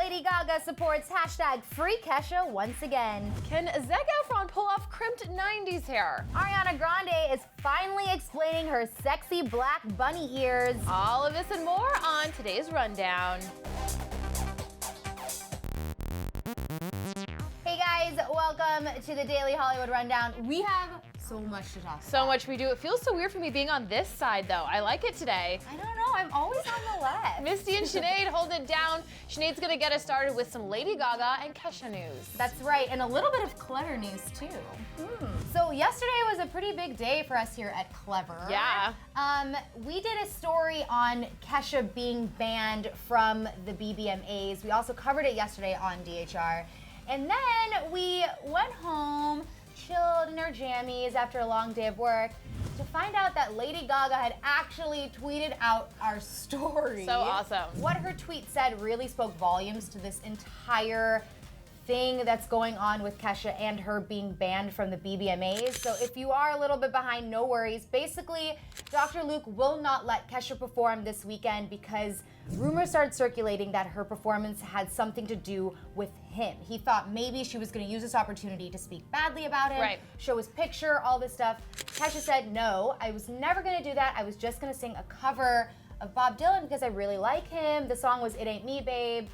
Lady Gaga supports hashtag Free Kesha once again. Can Zac Efron pull off crimped 90s hair? Ariana Grande is finally explaining her sexy black bunny ears. All of this and more on today's Rundown. Hey guys, welcome to the Daily Hollywood Rundown. We have so much to talk about. So much we do. It feels so weird for me being on this side though. I like it today. I don't know, I'm always on the left. Misty and Sinead hold it down. Sinead's gonna get us started with some Lady Gaga and Kesha news. That's right, and a little bit of Clevver news too. So yesterday was a pretty big day for us here at Clevver. Yeah. We did a story on Kesha being banned from the BBMAs. We also covered it yesterday on DHR. And then we went home, chilled in our jammies after a long day of work to find out that Lady Gaga had actually tweeted out our story. So awesome. What her tweet said really spoke volumes to this entire thing that's going on with Kesha and her being banned from the BBMAs. So if you are a little bit behind, no worries. Basically, Dr. Luke will not let Kesha perform this weekend because rumors started circulating that her performance had something to do with him. He thought maybe she was going to use this opportunity to speak badly about him, right, show his picture, all this stuff. Kesha said, no, I was never going to do that. I was just going to sing a cover of Bob Dylan because I really like him. The song was It Ain't Me, Babe.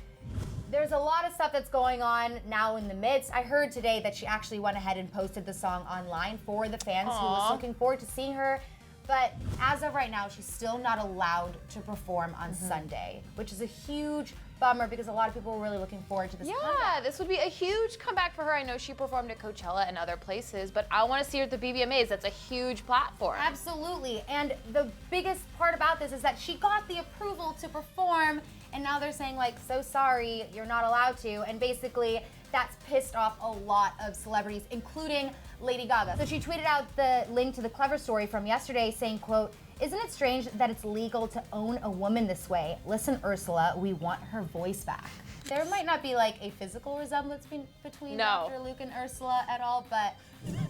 There's a lot of stuff that's going on now in the midst. I heard today that she actually went ahead and posted the song online for the fans who was looking forward to seeing her. But as of right now, she's still not allowed to perform on Sunday, which is a huge bummer because a lot of people were really looking forward to this comeback. This would be a huge comeback for her. I know she performed at Coachella and other places, but I want to see her at the BBMAs. That's a huge platform. Absolutely. And the biggest part about this is that she got the approval to perform, and now they're saying, like, so sorry, you're not allowed to. And basically, that's pissed off a lot of celebrities, including Lady Gaga. So she tweeted out the link to the Clevver story from yesterday saying, quote, "Isn't it strange that it's legal to own a woman this way? Listen, Ursula, we want her voice back." There might not be like a physical resemblance between Dr. Luke and Ursula at all, but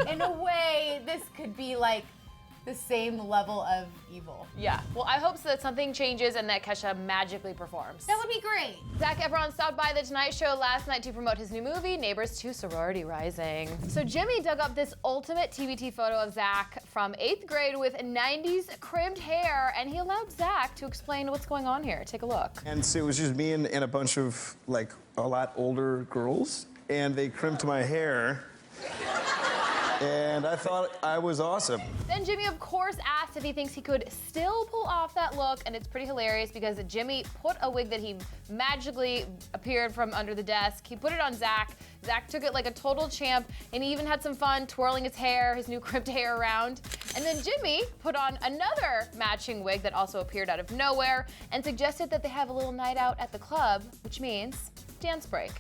in a way, this could be like the same level of evil. Yeah, well, I hope so that something changes and that Kesha magically performs. That would be great. Zac Efron stopped by The Tonight Show last night to promote his new movie, Neighbors 2: Sorority Rising. So Jimmy dug up this ultimate TBT photo of Zac from 8th grade with 90s crimped hair, and he allowed Zac to explain what's going on here. Take a look. And so it was just me and a bunch of, like, a lot older girls, and they crimped my hair. And I thought I was awesome. Then Jimmy, of course, asked if he thinks he could still pull off that look, and it's pretty hilarious because Jimmy put a wig that he magically appeared from under the desk. He put it on Zac. Zac took it like a total champ, and he even had some fun twirling his hair, his new crimped hair around. And then Jimmy put on another matching wig that also appeared out of nowhere and suggested that they have a little night out at the club, which means dance break.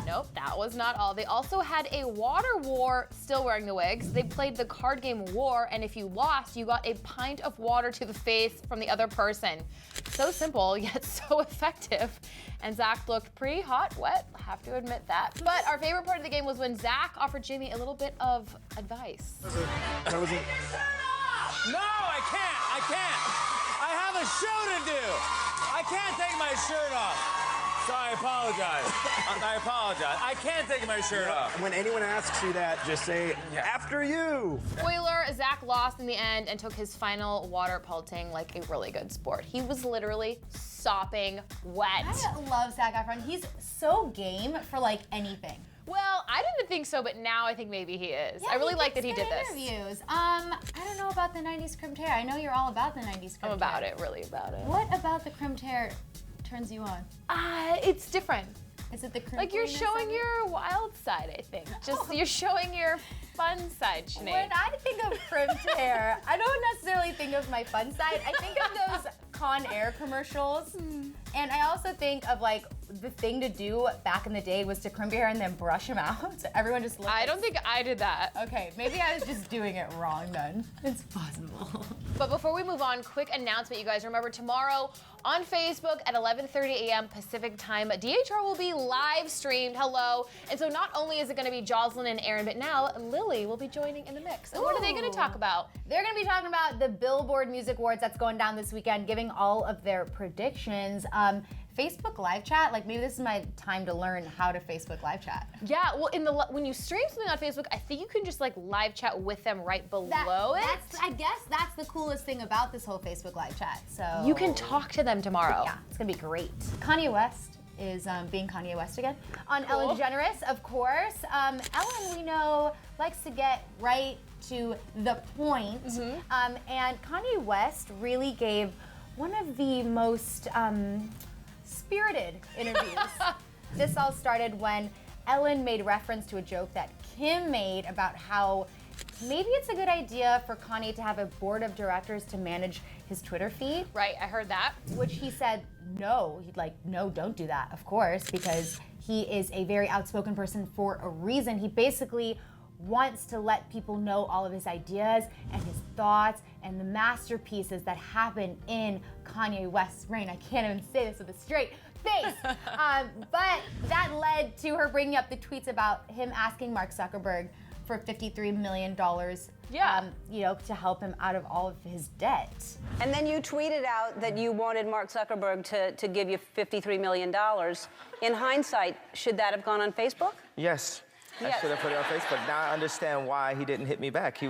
Nope, that was not all. They also had a water war, still wearing the wigs. They played the card game War, and if you lost, you got a pint of water to the face from the other person. So simple, yet so effective. And Zac looked pretty hot, wet, I have to admit that. But our favorite part of the game was when Zac offered Jimmy a little bit of advice. That was it. No, I can't. I have a show to do. I can't take my shirt off. So I apologize. I can't take my shirt off. When anyone asks you that, just say, after you. Spoiler, Zac lost in the end and took his final water pelting like a really good sport. He was literally sopping wet. I love Zac Efron. He's so game for like anything. Well, I didn't think so, but now I think maybe he is. I really like that he did this. Interviews. I don't know about the 90s crimped hair. I know you're all about the 90s crimped hair. I'm about it, really about it. What about the crimped hair turns you on? It's different. Is it the crimped? Like you're showing your wild side, I think. Just you're showing your fun side, Sinead. When I think of crimped hair, I don't necessarily think of my fun side. I think of those Con Air commercials. And I also think of like the thing to do back in the day was to crimp your hair and then brush them out. So everyone just looked I don't think I did that. Okay, maybe I was just doing it wrong then. It's possible. But before we move on, quick announcement, you guys. Remember, tomorrow on Facebook at 11:30 a.m. Pacific time, DHR will be live streamed. Hello. And so not only is it going to be Jocelyn and Aaron, but now Lily will be joining in the mix. And what are they going to talk about? They're going to be talking about the Billboard Music Awards that's going down this weekend, giving all of their predictions. Facebook live chat, like maybe this is my time to learn how to Facebook live chat. Yeah, well, when you stream something on Facebook, I think you can just like live chat with them right below it. I guess that's the coolest thing about this whole Facebook live chat. So you can talk to them tomorrow. Yeah, it's gonna be great. Kanye West is being Kanye West again on Cool. Ellen DeGeneres, of course. Ellen, we know, likes to get right to the point, and Kanye West really gave one of the most spirited interviews. This all started when Ellen made reference to a joke that Kim made about how maybe it's a good idea for Kanye to have a board of directors to manage his Twitter feed. Right, I heard that. Which he said, no, no, don't do that, of course, because he is a very outspoken person for a reason. He basically wants to let people know all of his ideas and his thoughts and the masterpieces that happen in Kanye West's reign. I can't even say this with a straight face. But that led to her bringing up the tweets about him asking Mark Zuckerberg for $53 million, to help him out of all of his debt. And then you tweeted out that you wanted Mark Zuckerberg to give you $53 million. In hindsight, should that have gone on Facebook? Yes. I should have put it on Facebook. Now I understand why he didn't hit me back.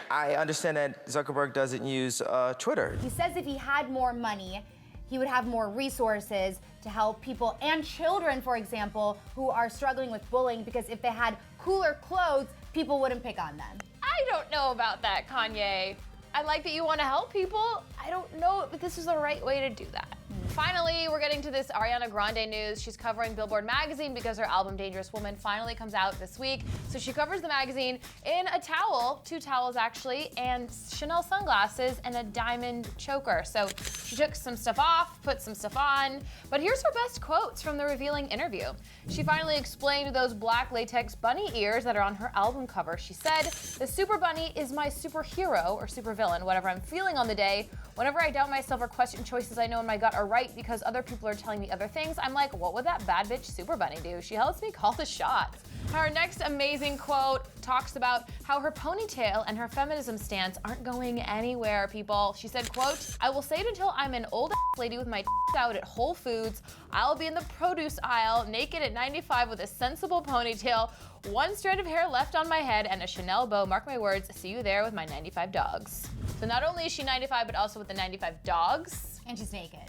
I understand that Zuckerberg doesn't use Twitter. He says if he had more money, he would have more resources to help people and children, for example, who are struggling with bullying, because if they had cooler clothes, people wouldn't pick on them. I don't know about that, Kanye. I like that you want to help people. I don't know if this is the right way to do that. Finally, we're getting to this Ariana Grande news. She's covering Billboard magazine because her album Dangerous Woman finally comes out this week. So she covers the magazine in a towel, 2 towels actually, and Chanel sunglasses and a diamond choker. So she took some stuff off, put some stuff on, but here's her best quotes from the revealing interview. She finally explained those black latex bunny ears that are on her album cover. She said, "The super bunny is my superhero or supervillain, whatever I'm feeling on the day. Whenever I doubt myself or question choices I know in my gut are right because other people are telling me other things, I'm like, what would that bad bitch super bunny do? She helps me call the shots." Her next amazing quote talks about how her ponytail and her feminism stance aren't going anywhere, people. She said, quote, "I will say it until I'm an old ass lady with my out at Whole Foods. I'll be in the produce aisle, naked at 95 with a sensible ponytail, 1 strand of hair left on my head, and a Chanel bow. Mark my words, see you there with my 95 dogs." So not only is she 95, but also with the 95 dogs. And she's naked.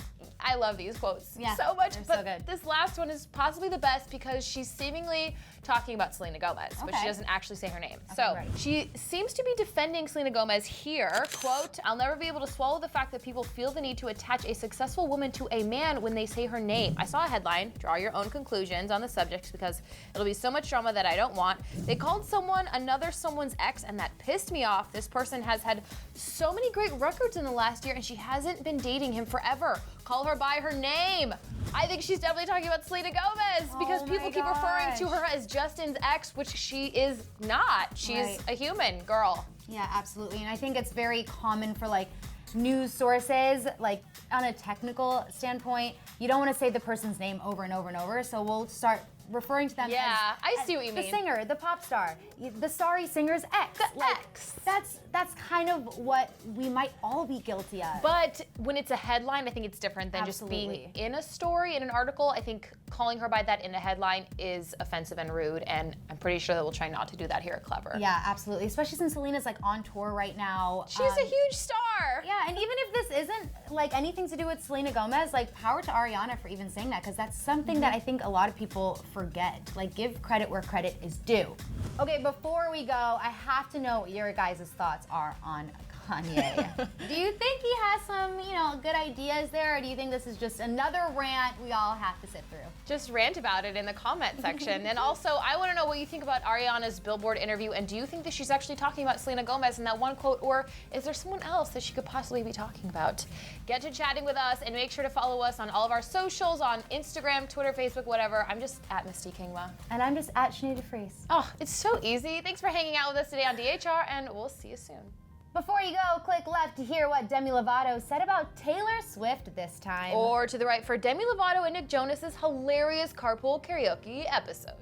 I love these quotes so much, but so good. This last one is possibly the best because she's seemingly talking about Selena Gomez, but she doesn't actually say her name. So she seems to be defending Selena Gomez here. Quote, "I'll never be able to swallow the fact that people feel the need to attach a successful woman to a man when they say her name. I saw a headline, draw your own conclusions on the subject because it'll be so much drama that I don't want. They called someone another someone's ex and that pissed me off. This person has had so many great records in the last year and she hasn't been dating him forever. Call her by her name." I think she's definitely talking about Selena Gomez because people keep referring to her as Justin's ex, which she is not. She's a human girl. Yeah, absolutely. And I think it's very common for like news sources, like on a technical standpoint, you don't want to say the person's name over and over and over. So we'll start referring to them as I see what you mean. The singer, the pop star, the sorry singer's ex. The ex. That's kind of what we might all be guilty of. But when it's a headline, I think it's different than just being in a story, in an article. I think calling her by that in a headline is offensive and rude, and I'm pretty sure that we'll try not to do that here at Clevver. Yeah, absolutely. Especially since Selena's like on tour right now. She's a huge star. Yeah, and even if this isn't like anything to do with Selena Gomez, like power to Ariana for even saying that, because that's something that I think a lot of people forget. Like, give credit where credit is due. Okay, before we go, I have to know what your guys' thoughts are on Kanye. Do you think he has some, good ideas there, or do you think this is just another rant we all have to sit through? Just rant about it in the comment section. And also, I want to know what you think about Ariana's Billboard interview, and do you think that she's actually talking about Selena Gomez in that one quote, or is there someone else that she could possibly be talking about? Get to chatting with us, and make sure to follow us on all of our socials, on Instagram, Twitter, Facebook, whatever. I'm just at Misty Kingma. And I'm just at Sinead DeFries. Oh, it's so easy. Thanks for hanging out with us today on DHR, and we'll see you soon. Before you go, click left to hear what Demi Lovato said about Taylor Swift this time. Or to the right for Demi Lovato and Nick Jonas's hilarious carpool karaoke episode.